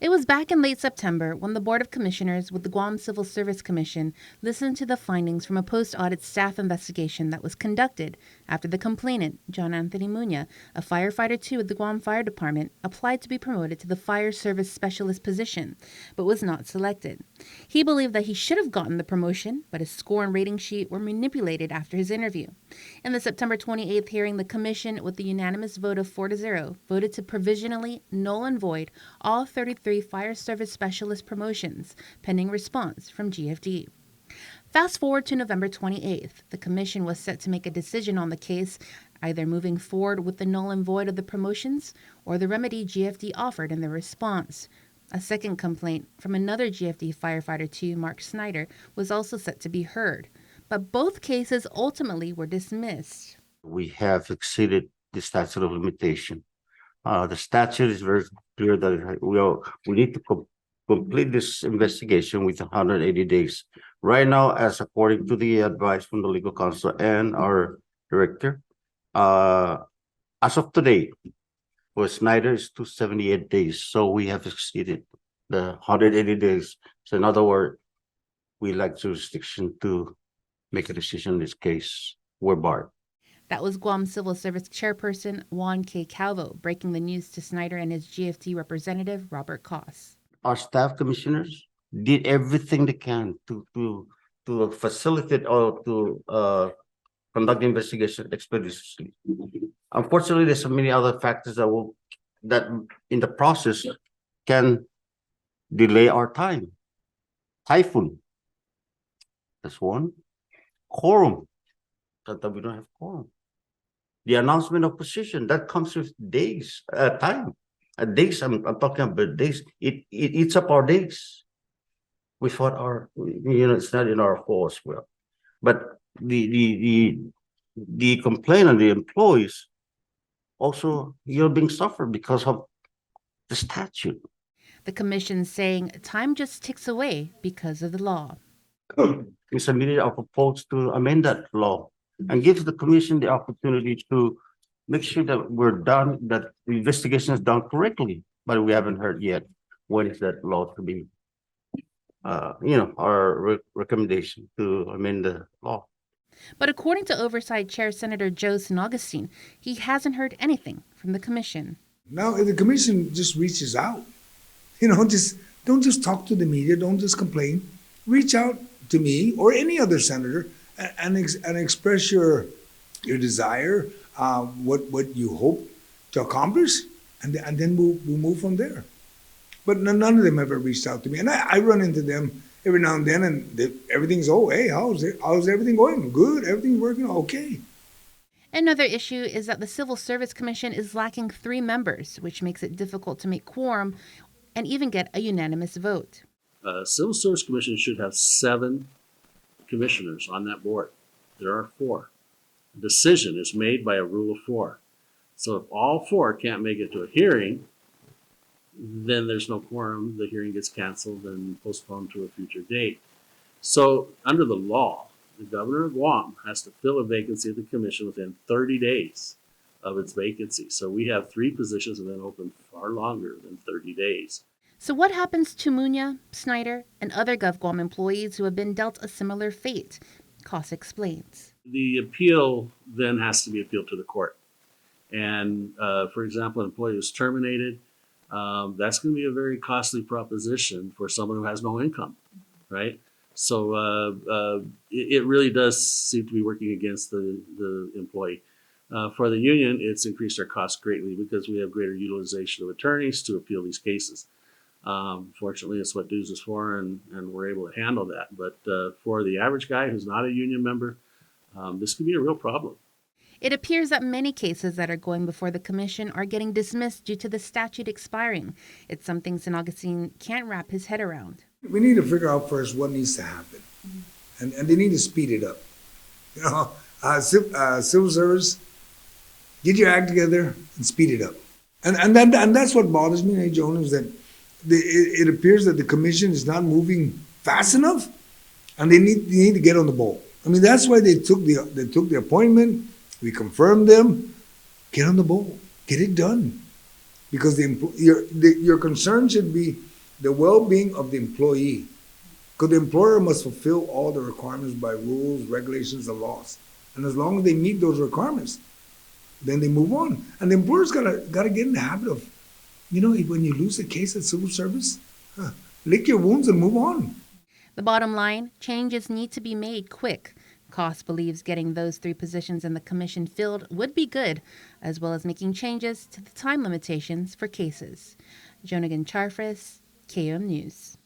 It was back in late September when the Board of Commissioners with the Guam Civil Service Commission listened to the findings from a post-audit staff investigation that was conducted after the complainant, John Anthony Muña, a firefighter 2 at the Guam Fire Department, applied to be promoted to the Fire Service Specialist position, but was not selected. He believed that he should have gotten the promotion, but his score and rating sheet were manipulated after his interview. In the September 28th hearing, the Commission, with the unanimous vote of 4-0, voted to provisionally null and void all 33 Fire Service Specialist promotions, pending response from GFD. Fast forward to November 28th. The Commission was set to make a decision on the case, either moving forward with the null and void of the promotions or the remedy GFD offered in their response. A second complaint from another GFD firefighter 2, Mark Snyder, was also set to be heard, but both cases ultimately were dismissed. We have exceeded the statute of limitation. The statute is very clear that we need to complete this investigation within 180 days. Right now, as according to the advice from the legal counsel and our director, as of today, for Snyder is 278 days. So we have exceeded the 180 days. So in other words, we lack jurisdiction to make a decision in this case. We're barred. That was Guam Civil Service Chairperson Juan K. Calvo breaking the news to Snyder and his GFD representative, Robert Koss. Our staff commissioners did everything they can to facilitate or to conduct the investigation expeditiously. Unfortunately, there's so many other factors that in the process can delay our time. Typhoon, that's one. Quorum, that we don't have quorum. The announcement of position that comes with days, time. Days, I'm talking about days. It eats up our days. We thought it's not in our fault as well. But the complainant, the employees, also being suffered because of the statute. The Commission saying time just ticks away because of the law. We submitted our proposal to amend that law and gives the Commission the opportunity to make sure that that the investigation is done correctly, but we haven't heard yet when is that law to be, our recommendation to amend the law. But according to Oversight Chair Senator Joe San Augustine, he hasn't heard anything from the Commission. Now, if the Commission just reaches out, don't just talk to the media, don't just complain. Reach out to me or any other senator and express your desire, what you hope to accomplish, and then we'll move from there. But none of them ever reached out to me, and I run into them every now and then, and everything's hey, how's everything going? Good, everything's working okay. Another issue is that the Civil Service Commission is lacking 3 members, which makes it difficult to make quorum and even get a unanimous vote. Civil Service Commission should have 7 commissioners on that board. There are 4. A decision is made by a rule of 4. So if all 4 can't make it to a hearing, then there's no quorum. The hearing gets canceled and postponed to a future date. So under the law, the governor of Guam has to fill a vacancy of the commission within 30 days of its vacancy. So we have 3 positions that have been open far longer than 30 days. So what happens to Muña, Snyder, and other GovGuam employees who have been dealt a similar fate? Koss explains. The appeal then has to be appealed to the court. And for example, an employee who's terminated, that's going to be a very costly proposition for someone who has no income, right? So it really does seem to be working against the employee. For the union, it's increased our costs greatly because we have greater utilization of attorneys to appeal these cases. Fortunately, it's what dues is for, and we're able to handle that. But for the average guy who's not a union member, this could be a real problem. It appears that many cases that are going before the Commission are getting dismissed due to the statute expiring. It's something San Augustine can't wrap his head around. We need to figure out first what needs to happen, and they need to speed it up. Civil Service, get your act together and speed it up. And that's what bothers me, hey, Joan, is that it appears that the Commission is not moving fast enough, and they need to get on the ball. I mean, that's why they took the appointment. We confirmed them. Get on the ball. Get it done. Because your concern should be the well-being of the employee. Because the employer must fulfill all the requirements by rules, regulations, and laws. And as long as they meet those requirements, then they move on. And the employer's gotta get in the habit of, when you lose a case at civil service, lick your wounds and move on. The bottom line, changes need to be made quick. Cost believes getting those 3 positions in the commission filled would be good, as well as making changes to the time limitations for cases. Jonigan Charfris, KUM News.